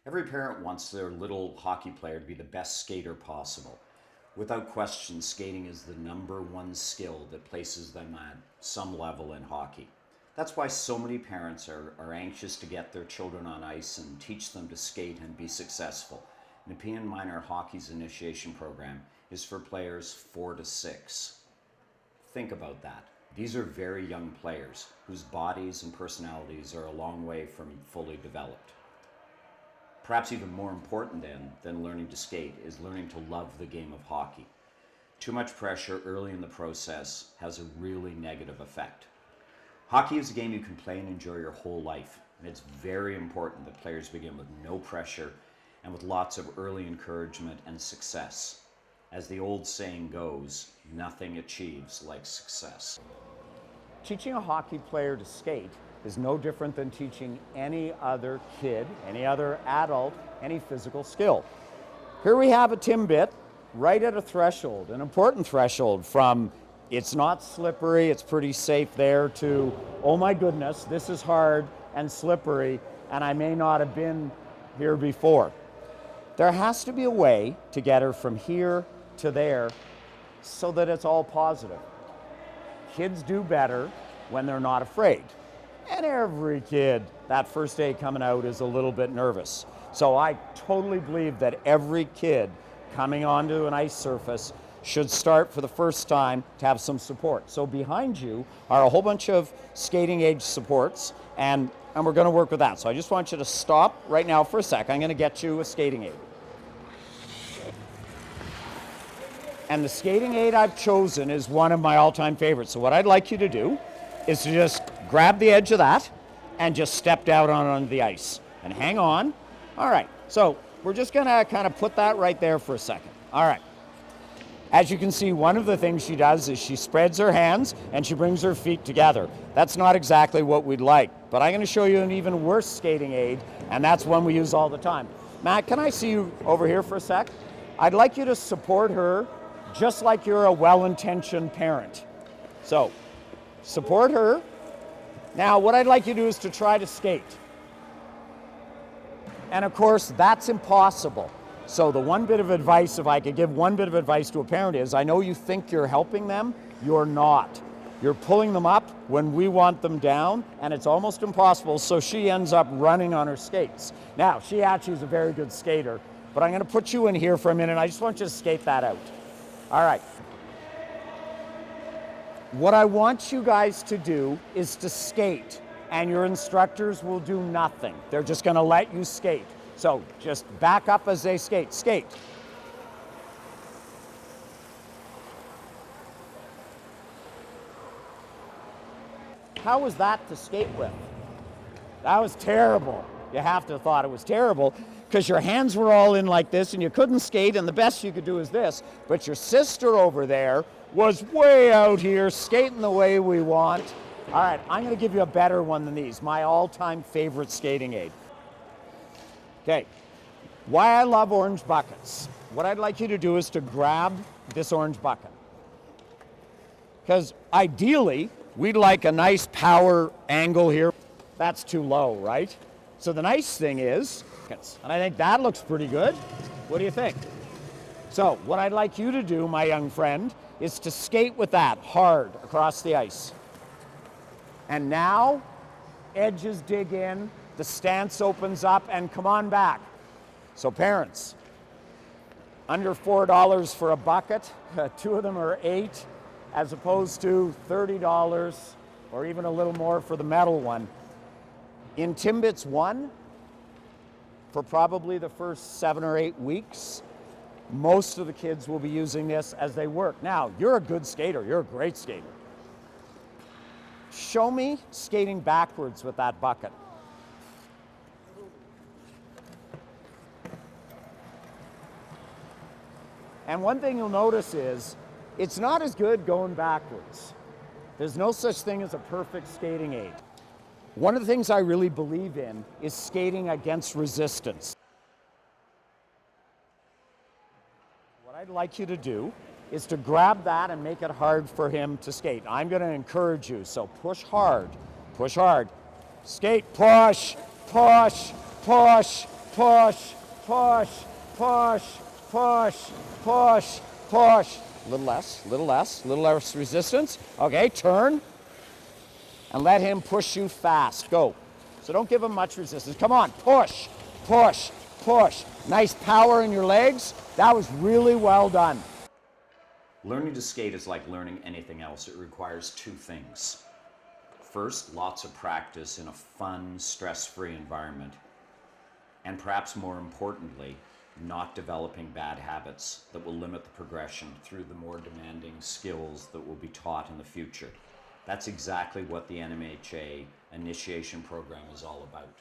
Every parent wants their little hockey player to be the best skater possible. Without question, skating is the #1 skill that places them at some level in hockey. That's why so many parents are anxious to get their children on ice and teach them to skate and be successful. Nepean Minor Hockey's initiation program is for players 4 to 6. Think about that. These are very young players whose bodies and personalities are a long way from fully developed. Perhaps even more important than learning to skate is learning to love the game of hockey. Too much pressure early in the process has a really negative effect. Hockey is a game you can play and enjoy your whole life, and it's very important that players begin with no pressure and with lots of early encouragement and success. As the old saying goes, nothing achieves like success. Teaching a hockey player to skate is no different than teaching any other kid, any other adult, any physical skill. Here we have a Timbit right at a threshold, an important threshold from it's not slippery, it's pretty safe there, to, oh my goodness, this is hard and slippery and I may not have been here before. There has to be a way to get her from here to there so that it's all positive. Kids do better when they're not afraid. And every kid that first day coming out is a little bit nervous. So I totally believe that every kid coming onto an ice surface should start for the first time to have some support. So behind you are a whole bunch of skating age supports, and we're going to work with that. So I just want you to stop right now for a sec. I'm going to get you a skating aid. And the skating aid I've chosen is one of my all-time favorites. So what I'd like you to do is to just grab the edge of that and just step down onto the ice and hang on. All right, so we're just gonna kind of put that right there for a second. All right. As you can see, one of the things she does is she spreads her hands and she brings her feet together. That's not exactly what we'd like, but I'm gonna show you an even worse skating aid, and that's one we use all the time. Matt, can I see you over here for a sec? I'd like you to support her just like you're a well-intentioned parent. So, support her. Now, what I'd like you to do is to try to skate. And of course, that's impossible. So the one bit of advice, if I could give one bit of advice to a parent, is I know you think you're helping them, you're not. You're pulling them up when we want them down, and it's almost impossible, so she ends up running on her skates. Now, she actually is a very good skater, but I'm gonna put you in here for a minute. I just want you to skate that out. All right. What I want you guys to do is to skate, and your instructors will do nothing. They're just gonna let you skate. So just back up as they skate. Skate. How was that to skate with? That was terrible. You have to have thought it was terrible because your hands were all in like this and you couldn't skate, and the best you could do is this. But your sister over there was way out here skating the way we want. All right, I'm gonna give you a better one than these, my all-time favorite skating aid. Okay, why I love orange buckets. What I'd like you to do is to grab this orange bucket. Because ideally, we'd like a nice power angle here. That's too low, right? So the nice thing is, and I think that looks pretty good. What do you think? So what I'd like you to do, my young friend, is to skate with that hard across the ice. And now, edges dig in, the stance opens up, and come on back. So parents, under $4 for a bucket, two of them are $8, as opposed to $30 or even a little more for the metal one. In Timbits 1, for probably the first 7 or 8 weeks, most of the kids will be using this as they work. Now, you're a good skater, you're a great skater. Show me skating backwards with that bucket. And one thing you'll notice is, it's not as good going backwards. There's no such thing as a perfect skating aid. One of the things I really believe in is skating against resistance. What I'd like you to do is to grab that and make it hard for him to skate. I'm going to encourage you, so push hard, skate, push, push, push, push, push, push, push, push, push. A little less, little less, little less resistance. Okay, turn. And let him push you fast. Go. So don't give him much resistance. Come on, push, push, push. Nice power in your legs. That was really well done. Learning to skate is like learning anything else. It requires two things. First, lots of practice in a fun, stress-free environment. And perhaps more importantly, not developing bad habits that will limit the progression through the more demanding skills that will be taught in the future. That's exactly what the NMHA initiation program is all about.